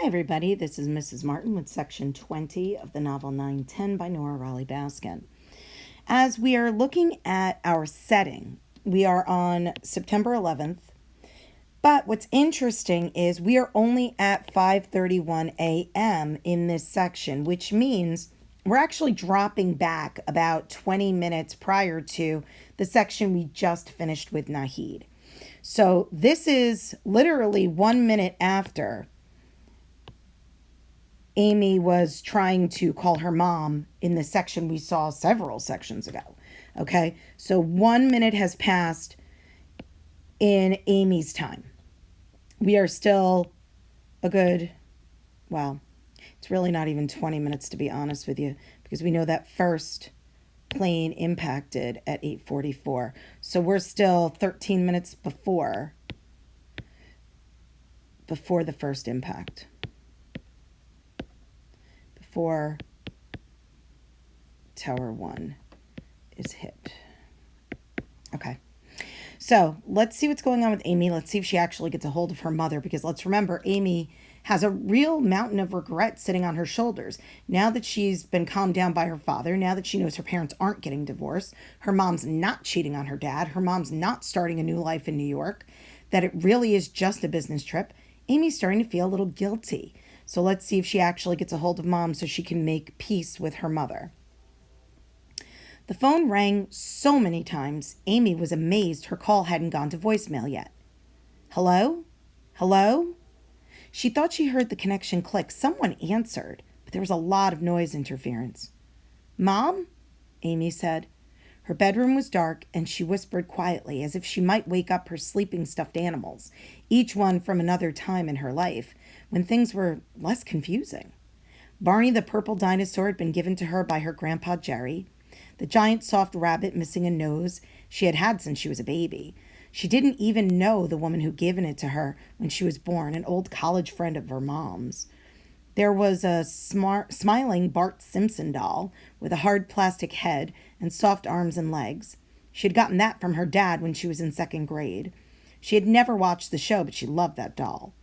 Hi, everybody. This is Mrs. Martin with section 20 of the novel 910 by Nora Raleigh Baskin. As we are looking at our setting, we are on September 11th, but what's interesting is we are only at 5:31 a.m. in this section, which means we're actually dropping back about 20 minutes prior to the section we just finished with Nahid. So this is literally 1 minute after Aimee was trying to call her mom in the section we saw several sections ago. Okay, so 1 minute has passed in Aimee's time. We are still a good, well, it's really not even 20 minutes to be honest with you, because we know that first plane impacted at 8:44. So we're still 13 minutes before the first impact. Before Tower 1 is hit. Okay. So let's see what's going on with Aimee. Let's see if she actually gets a hold of her mother, because let's remember, Aimee has a real mountain of regret sitting on her shoulders. Now that she's been calmed down by her father, now that she knows her parents aren't getting divorced, her mom's not cheating on her dad, her mom's not starting a new life in New York, that it really is just a business trip, Aimee's starting to feel a little guilty. So let's see if she actually gets a hold of mom so she can make peace with her mother. The phone rang so many times, Aimee was amazed her call hadn't gone to voicemail yet. Hello? Hello? She thought she heard the connection click. Someone answered, but there was a lot of noise interference. Mom? Aimee said. Her bedroom was dark, and she whispered quietly, as if she might wake up her sleeping stuffed animals, each one from another time in her life, when things were less confusing. Barney the purple dinosaur had been given to her by her grandpa Jerry. The giant soft rabbit missing a nose she had had since she was a baby. She didn't even know the woman who'd given it to her when she was born, an old college friend of her mom's. There was a smiling Bart Simpson doll with a hard plastic head and soft arms and legs. She had gotten that from her dad when she was in second grade. She had never watched the show, but she loved that doll.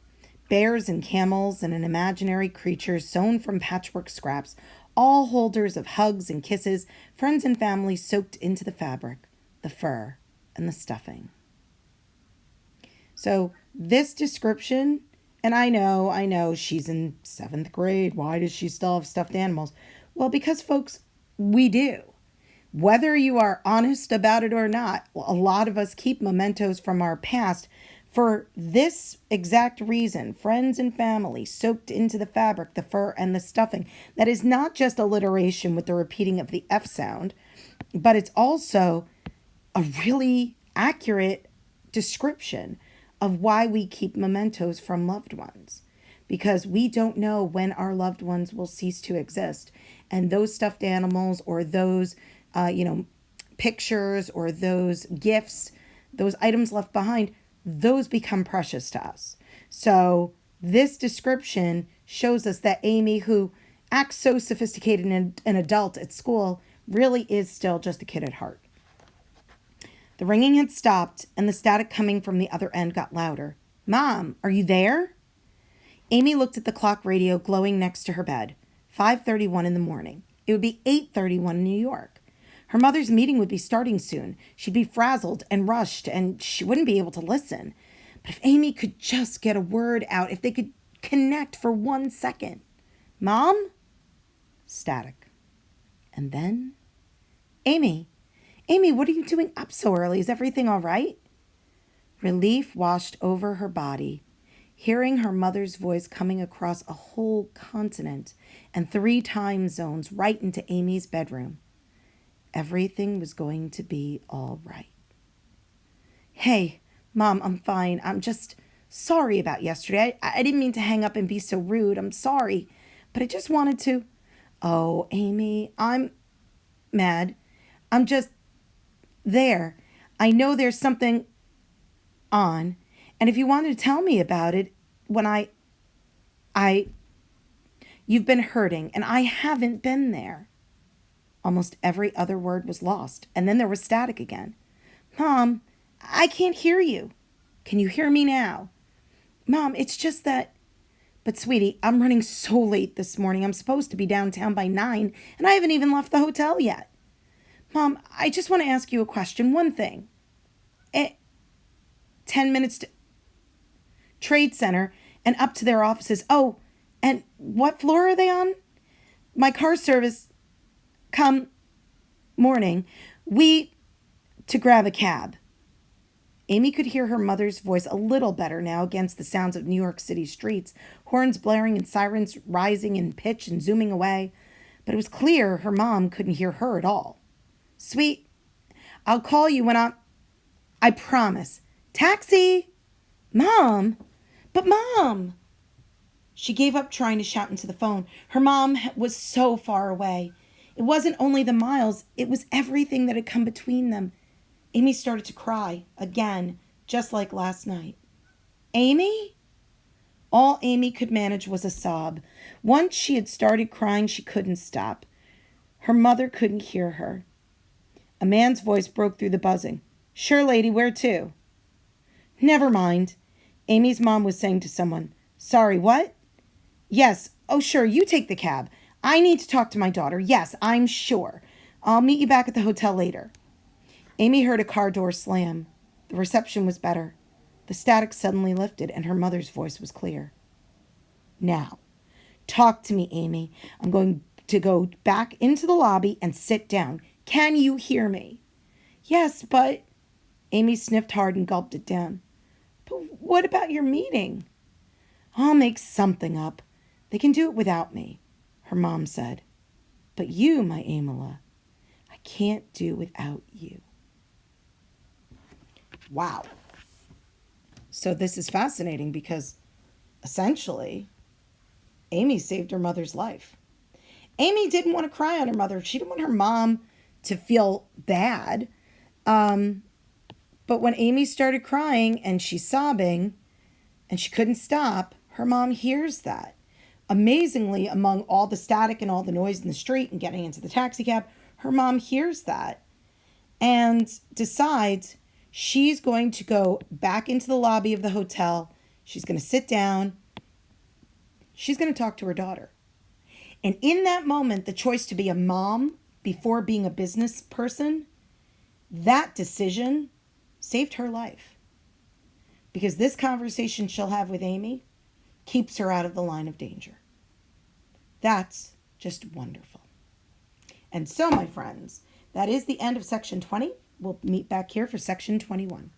Bears and camels and an imaginary creature sewn from patchwork scraps, all holders of hugs and kisses, friends and family soaked into the fabric, the fur, and the stuffing. So this description, and I know, she's in 7th grade. Why does she still have stuffed animals? Well, because, folks, we do. Whether you are honest about it or not, a lot of us keep mementos from our past for this exact reason. Friends and family soaked into the fabric, the fur, and the stuffing. That is not just alliteration with the repeating of the F sound, but it's also a really accurate description of why we keep mementos from loved ones, because we don't know when our loved ones will cease to exist. And those stuffed animals or those, pictures or those gifts, those items left behind, those become precious to us. So this description shows us that Aimee, who acts so sophisticated and an adult at school, really is still just a kid at heart. The ringing had stopped, and the static coming from the other end got louder. Mom, are you there? Aimee looked at the clock radio glowing next to her bed. 5:31 in the morning. It would be 8:31 in New York. Her mother's meeting would be starting soon. She'd be frazzled and rushed, and she wouldn't be able to listen. But if Aimee could just get a word out, if they could connect for 1 second. Mom? Static. And then? Aimee, what are you doing up so early? Is everything all right? Relief washed over her body, hearing her mother's voice coming across a whole continent and 3 time zones right into Aimee's bedroom. Everything was going to be all right. Hey, Mom, I'm fine. I'm just sorry about yesterday. I didn't mean to hang up and be so rude. I'm sorry, but I just wanted to. Oh, Aimee, I'm mad. I'm just there. I know there's something on, and if you wanted to tell me about it, when you've been hurting, and I haven't been there. Almost every other word was lost, and then there was static again. Mom, I can't hear you. Can you hear me now? Mom, it's just that But sweetie, I'm running so late this morning. I'm supposed to be downtown by 9, and I haven't even left the hotel yet. Mom, I just want to ask you a question. One thing. 10 minutes to Trade Center and up to their offices. Oh, and what floor are they on? My car service, come morning, to grab a cab. Aimee could hear her mother's voice a little better now against the sounds of New York City streets, horns blaring and sirens rising in pitch and zooming away. But it was clear her mom couldn't hear her at all. Sweet, I'll call you when I promise. Taxi! Mom! But Mom! She gave up trying to shout into the phone. Her mom was so far away. It wasn't only the miles, it was everything that had come between them. Aimee started to cry, again, just like last night. Aimee? All Aimee could manage was a sob. Once she had started crying, she couldn't stop. Her mother couldn't hear her. A man's voice broke through the buzzing. Sure, lady, where to? Never mind. Aimee's mom was saying to someone. Sorry, what? Yes. Oh, sure, you take the cab. I need to talk to my daughter. Yes, I'm sure. I'll meet you back at the hotel later. Aimee heard a car door slam. The reception was better. The static suddenly lifted, and her mother's voice was clear. Now, talk to me, Aimee. I'm going to go back into the lobby and sit down. Can you hear me? Yes, but... Aimee sniffed hard and gulped it down. But what about your meeting? I'll make something up. They can do it without me, her mom said. But you, my Aimee, I can't do without you. Wow. So this is fascinating because essentially Aimee saved her mother's life. Aimee didn't want to cry on her mother. She didn't want her mom to feel bad. But when Aimee started crying and she's sobbing and she couldn't stop, her mom hears that. Amazingly, among all the static and all the noise in the street and getting into the taxi cab, her mom hears that and decides she's going to go back into the lobby of the hotel. She's going to sit down. She's going to talk to her daughter. And in that moment, the choice to be a mom before being a business person, that decision saved her life. Because this conversation she'll have with Aimee keeps her out of the line of danger. That's just wonderful. And so, my friends, that is the end of section 20. We'll meet back here for section 21.